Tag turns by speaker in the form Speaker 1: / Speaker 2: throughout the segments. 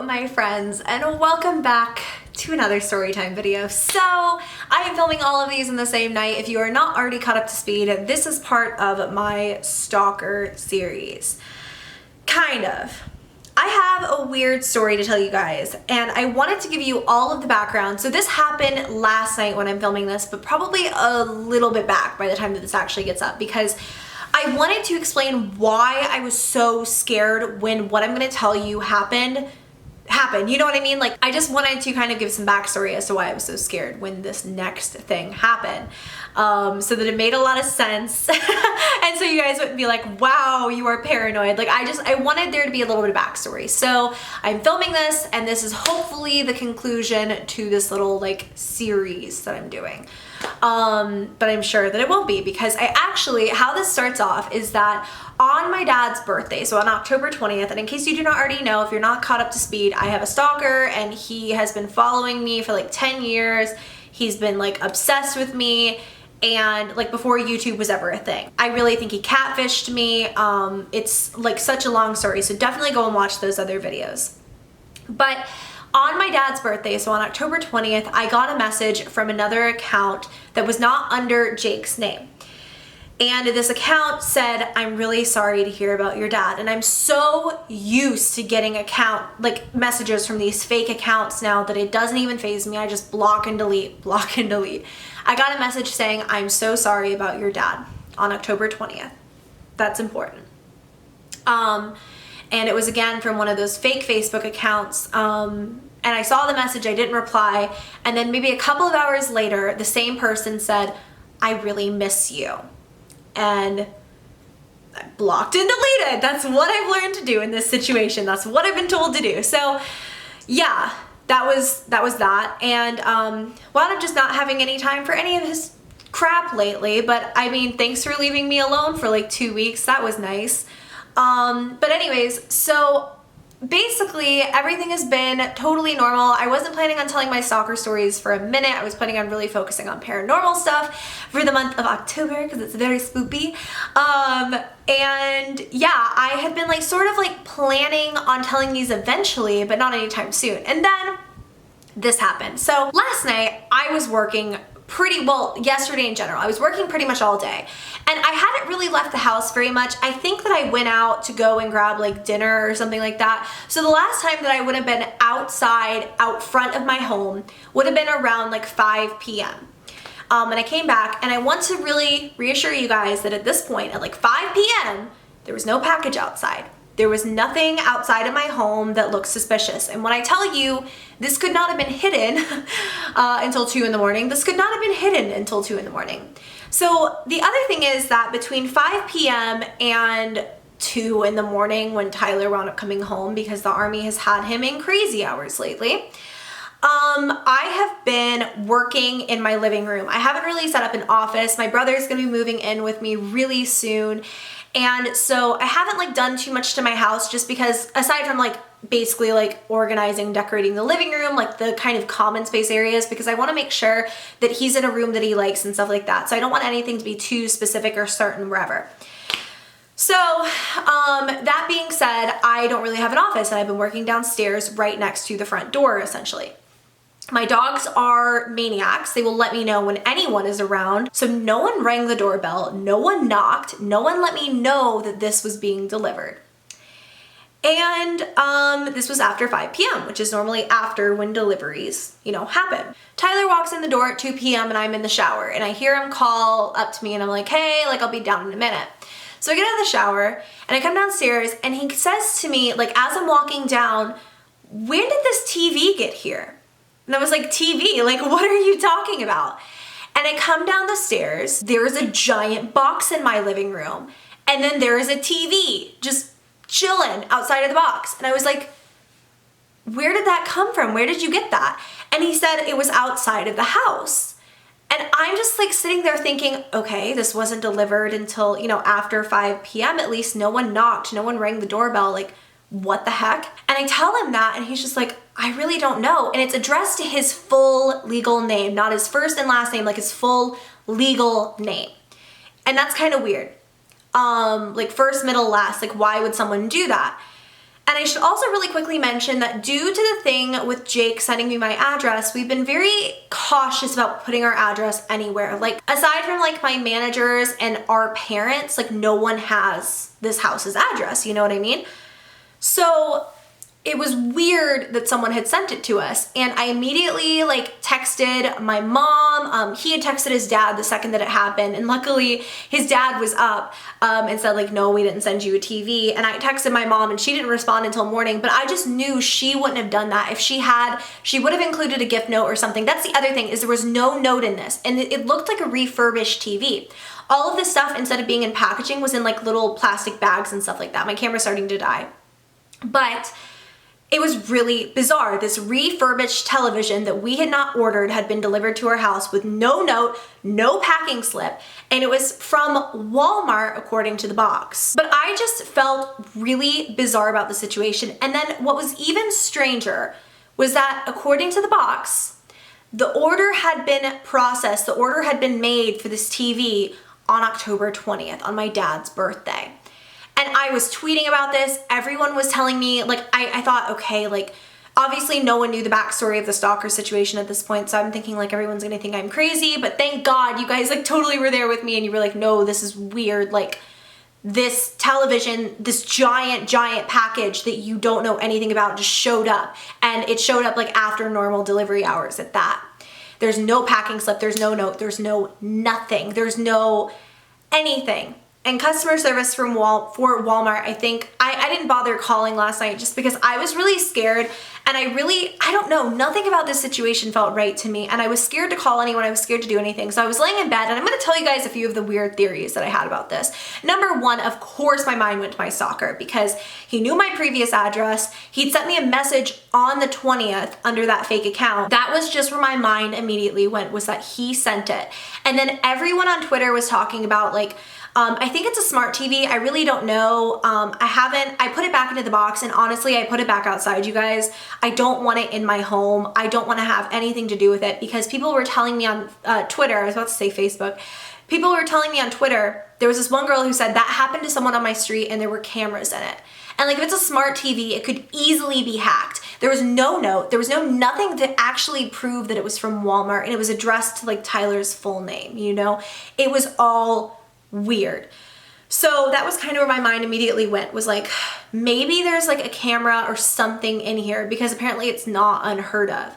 Speaker 1: my friends, and welcome back to another storytime video. So I am filming all of these in the same night. If you are not already caught up to speed, this is part of my Stalker series. Kind of. I have a weird story to tell you guys, and I wanted to give you all of the background. So this happened last night when I'm filming this, but probably a little bit back by the time that this actually gets up, because I wanted to explain why I was so scared when what I'm going to tell you happened. You know what I mean? Like, I just wanted to kind of give some backstory as to why I was so scared when this next thing happened, so that it made a lot of sense. And so you guys wouldn't be like, wow, you are paranoid. Like, I wanted there to be a little bit of backstory. So I'm filming this, and this is hopefully the conclusion to this little like series that I'm doing. But I'm sure that it won't be, because how this starts off is that on my dad's birthday, so on October 20th, and in case you do not already know, if you're not caught up to speed, I have a stalker, and he has been following me for like 10 years. He's been like obsessed with me, and like before YouTube was ever a thing. I really think he catfished me. It's like such a long story, so definitely go and watch those other videos. But on my dad's birthday, so on October 20th, I got a message from another account that was not under Jake's name. And this account said, "I'm really sorry to hear about your dad." And I'm so used to getting messages from these fake accounts now that it doesn't even faze me. I just block and delete, block and delete. I got a message saying, "I'm so sorry about your dad," on October 20th. That's important. And it was again from one of those fake Facebook accounts. And I saw the message, I didn't reply. And then maybe a couple of hours later, the same person said, "I really miss you." And I blocked and deleted. That's what I've learned to do in this situation. That's what I've been told to do. So yeah, that was that. And wound up just not having any time for any of his crap lately. But I mean, thanks for leaving me alone for like 2 weeks. That was nice. But anyways, so basically everything has been totally normal. I wasn't planning on telling my stalker stories for a minute. I was planning on really focusing on paranormal stuff for the month of October because it's very spoopy. And yeah, I had been like sort of like planning on telling these eventually, but not anytime soon. And then this happened. So last night I was working yesterday in general, I was working pretty much all day, and I hadn't really left the house very much. I think that I went out to go and grab like dinner or something like that. So the last time that I would have been outside, out front of my home, would have been around like 5 p.m. And I came back, and I want to really reassure you guys that at this point, at like 5 p.m., there was no package outside. There was nothing outside of my home that looked suspicious. And when I tell you, this could not have been hidden until 2 in the morning. This could not have been hidden until 2 in the morning. So the other thing is that between 5 p.m. and 2 in the morning, when Tyler wound up coming home because the army has had him in crazy hours lately, I have been working in my living room. I haven't really set up an office. My brother's gonna be moving in with me really soon. And so I haven't like done too much to my house, just because aside from like basically like organizing, decorating the living room, like the kind of common space areas, because I want to make sure that he's in a room that he likes and stuff like that. So I don't want anything to be too specific or certain wherever. So that being said, I don't really have an office, and I've been working downstairs right next to the front door essentially. My dogs are maniacs. They will let me know when anyone is around. So no one rang the doorbell, no one knocked, no one let me know that this was being delivered. And this was after 5 p.m., which is normally after when deliveries, happen. Tyler walks in the door at 2 p.m. and I'm in the shower, and I hear him call up to me, and I'm like, "Hey, like I'll be down in a minute." So I get out of the shower and I come downstairs, and he says to me, like as I'm walking down, "When did this TV get here?" And I was like, "TV? Like, what are you talking about?" And I come down the stairs, there's a giant box in my living room, and then there is a TV just chilling outside of the box. And I was like, "Where did that come from? Where did you get that?" And he said it was outside of the house. And I'm just like sitting there thinking, okay, this wasn't delivered until, after 5 p.m. At least no one knocked, no one rang the doorbell. Like, what the heck? And I tell him that, and he's just like, "I really don't know." And it's addressed to his full legal name, not his first and last name, like his full legal name. And that's kind of weird. Like first, middle, last, like why would someone do that? And I should also really quickly mention that due to the thing with Jake sending me my address, we've been very cautious about putting our address anywhere. Like, aside from like my managers and our parents, like no one has this house's address, you know what I mean? So it was weird that someone had sent it to us, and I immediately like texted my mom. He had texted his dad the second that it happened, and luckily his dad was up and said like, no, we didn't send you a TV. And I texted my mom and she didn't respond until morning, but I just knew she wouldn't have done that. If she had, she would have included a gift note or something. That's the other thing, is there was no note in this, and it looked like a refurbished TV. All of this stuff, instead of being in packaging, was in like little plastic bags and stuff like that. My camera's starting to die. But it was really bizarre. This refurbished television that we had not ordered had been delivered to our house with no note, no packing slip, and it was from Walmart according to the box. But I just felt really bizarre about the situation. And then what was even stranger was that according to the box, the order had been processed, the order had been made for this TV on October 20th, on my dad's birthday. And I was tweeting about this. Everyone was telling me, like, I thought, okay, like, obviously no one knew the backstory of the Stalker situation at this point. So I'm thinking like everyone's gonna think I'm crazy, but thank God you guys like totally were there with me and you were like, no, this is weird. Like, this television, this giant package that you don't know anything about just showed up, and it showed up like after normal delivery hours at that. There's no packing slip, there's no note, there's no nothing, there's no anything. And customer service for Walmart, I think, I didn't bother calling last night just because I was really scared, and I don't know, nothing about this situation felt right to me, and I was scared to call anyone, I was scared to do anything. So I was laying in bed, and I'm gonna tell you guys a few of the weird theories that I had about this. Number one, of course my mind went to my stalker, because he knew my previous address. He'd sent me a message on the 20th under that fake account. That was just where my mind immediately went, was that he sent it. And then everyone on Twitter was talking about like, I think it's a smart TV. I really don't know. I put it back into the box, and honestly, I put it back outside, you guys. I don't want it in my home. I don't want to have anything to do with it, because people were telling me on Twitter, I was about to say Facebook, people were telling me on Twitter, there was this one girl who said that happened to someone on my street and there were cameras in it. And like, if it's a smart TV, it could easily be hacked. There was no note, there was nothing to actually prove that it was from Walmart, and it was addressed to like Tyler's full name, you know? It was all weird. So that was kind of where my mind immediately went, was like, maybe there's like a camera or something in here, because apparently it's not unheard of.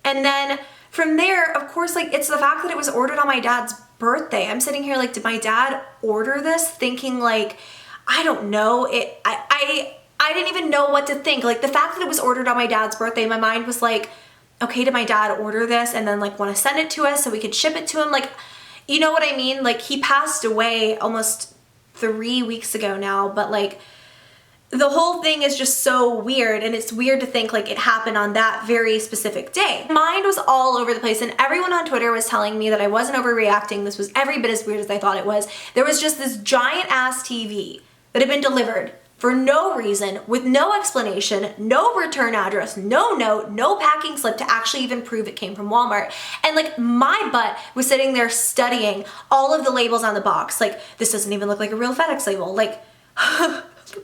Speaker 1: And then from there, of course, like, it's the fact that it was ordered on my dad's birthday. I'm sitting here like, did my dad order this? Thinking like, I don't know, I didn't even know what to think. Like, the fact that it was ordered on my dad's birthday, my mind was like, okay, did my dad order this and then like want to send it to us so we could ship it to him? Like, you know what I mean? Like, he passed away almost 3 weeks ago now, but like, the whole thing is just so weird, and it's weird to think like it happened on that very specific day. Mind was all over the place, and everyone on Twitter was telling me that I wasn't overreacting. This was every bit as weird as I thought it was. There was just this giant ass TV that had been delivered for no reason, with no explanation, no return address, no note, no packing slip to actually even prove it came from Walmart. And like, my butt was sitting there studying all of the labels on the box. Like, this doesn't even look like a real FedEx label. Like,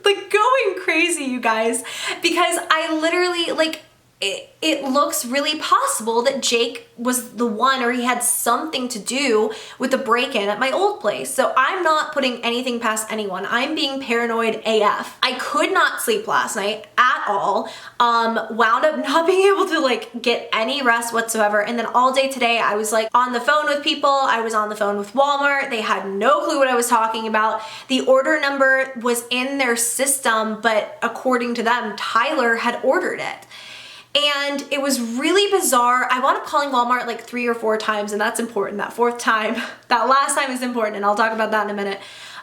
Speaker 1: like going crazy, you guys, because I literally, like, it looks really possible that Jake was the one, or he had something to do with the break-in at my old place. So I'm not putting anything past anyone. I'm being paranoid AF. I could not sleep last night at all. Wound up not being able to like get any rest whatsoever. And then all day today, I was like on the phone with people. I was on the phone with Walmart. They had no clue what I was talking about. The order number was in their system, but according to them, Tyler had ordered it. And it was really bizarre. I wound up calling Walmart like 3 or 4 times, and that's important. That fourth time, that last time is important, and I'll talk about that in a minute.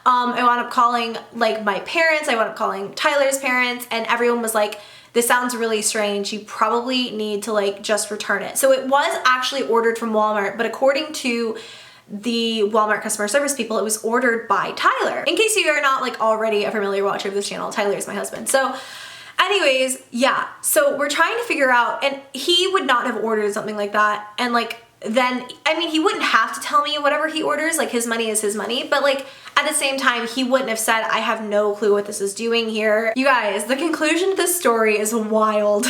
Speaker 1: I wound up calling like my parents, I wound up calling Tyler's parents, and everyone was like, this sounds really strange. You probably need to like just return it. So it was actually ordered from Walmart, but according to the Walmart customer service people, it was ordered by Tyler. In case you are not like already a familiar watcher of this channel, Tyler is my husband. So anyways, yeah, so we're trying to figure out, and he would not have ordered something like that, and like, then, I mean, he wouldn't have to tell me whatever he orders, like his money is his money, but like at the same time, he wouldn't have said, I have no clue what this is doing here. You guys, the conclusion to this story is wild.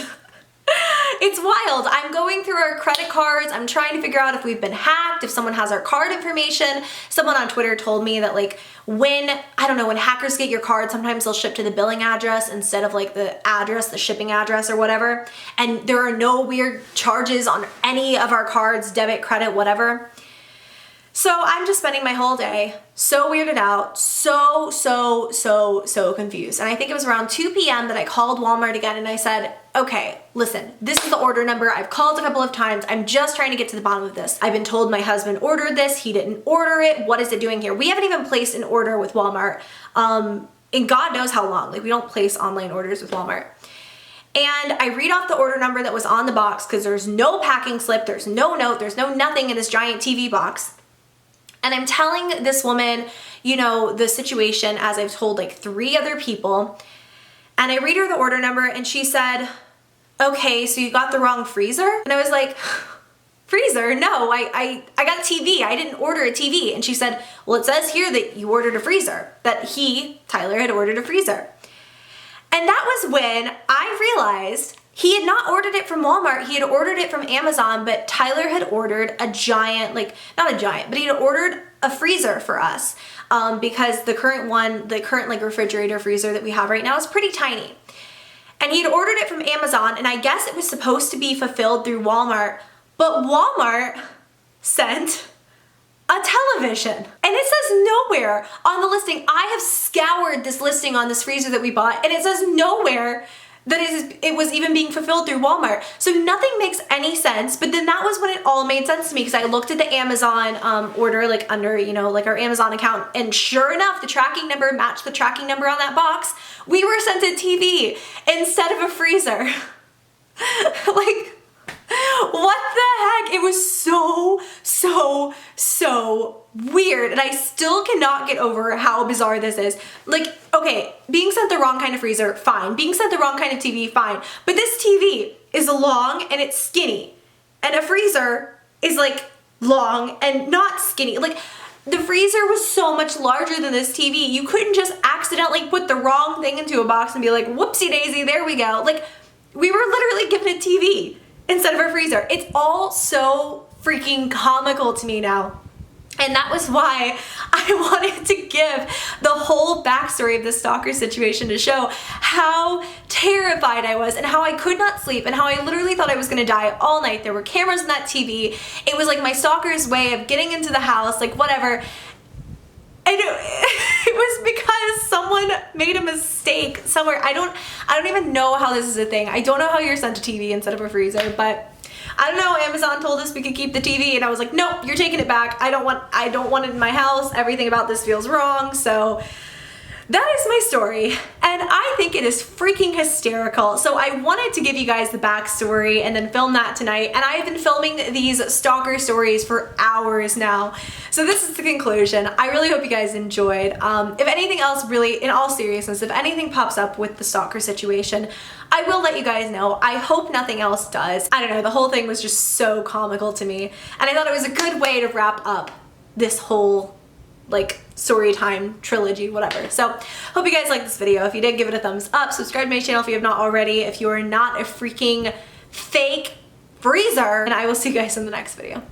Speaker 1: It's wild. I'm going through our credit cards. I'm trying to figure out if we've been hacked, if someone has our card information. Someone on Twitter told me that like when, I don't know, when hackers get your card, sometimes they'll ship to the billing address instead of like the address, the shipping address or whatever. And there are no weird charges on any of our cards, debit, credit, whatever. So I'm just spending my whole day so weirded out, so confused. And I think it was around 2 p.m. that I called Walmart again and I said, okay, listen, this is the order number. I've called a couple of times. I'm just trying to get to the bottom of this. I've been told my husband ordered this. He didn't order it. What is it doing here? We haven't even placed an order with Walmart in God knows how long. Like we don't place online orders with Walmart. And I read off the order number that was on the box because there's no packing slip, there's no note, there's no nothing in this giant TV box. And I'm telling this woman, you know, the situation as I've told like 3 other people. And I read her the order number and she said, okay, so you got the wrong freezer? And I was like, freezer? No, I got a TV. I didn't order a TV. And she said, well, it says here that you ordered a freezer, that Tyler, had ordered a freezer. And that was when I realized he had not ordered it from Walmart. He had ordered it from Amazon, but Tyler had ordered a giant, like, not a giant, but he had ordered a freezer for us because the current like refrigerator freezer that we have right now is pretty tiny. And he had ordered it from Amazon, and I guess it was supposed to be fulfilled through Walmart, but Walmart sent a television. And it says nowhere on the listing. I have scoured this listing on this freezer that we bought, and it says nowhere that it was even being fulfilled through Walmart. So nothing makes any sense, but then that was when it all made sense to me because I looked at the Amazon order like under, you know, like our Amazon account, and sure enough, the tracking number matched the tracking number on that box. We were sent a TV instead of a freezer. Like, what the heck? It was so weird, and I still cannot get over how bizarre this is. Like, okay, being sent the wrong kind of freezer, fine. Being sent the wrong kind of TV, fine. But this TV is long and it's skinny, and a freezer is like long and not skinny. Like, the freezer was so much larger than this TV. You couldn't just accidentally put the wrong thing into a box and be like, whoopsie daisy, there we go. Like, we were literally given a TV instead of a freezer. It's all so freaking comical to me now. And that was why I wanted to give the whole backstory of this stalker situation to show how terrified I was and how I could not sleep and how I literally thought I was gonna die all night. There were cameras in that TV. It was like my stalker's way of getting into the house, like whatever. And it was because someone made a mistake somewhere. I don't even know how this is a thing. I don't know how you're sent a TV instead of a freezer, but I don't know. Amazon told us we could keep the TV, and I was like, nope, you're taking it back. I don't want it in my house. Everything about this feels wrong. So that is my story, and I think it is freaking hysterical. So I wanted to give you guys the backstory and then film that tonight, and I have been filming these stalker stories for hours now. So this is the conclusion. I really hope you guys enjoyed. If anything else, really, in all seriousness, if anything pops up with the stalker situation, I will let you guys know. I hope nothing else does. I don't know, the whole thing was just so comical to me, and I thought it was a good way to wrap up this whole like story time trilogy, whatever. So hope you guys liked this video. If you did, give it a thumbs up. Subscribe to my channel if you have not already. If you are not a freaking fake freezer, and I will see you guys in the next video.